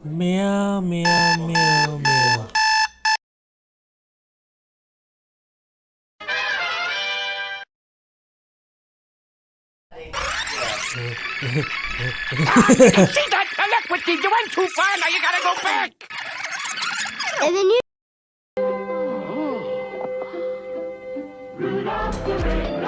Meow, meow, meow, meow. See that? Telepathy! You went too far, now you gotta go back! And then you... Rudolph the red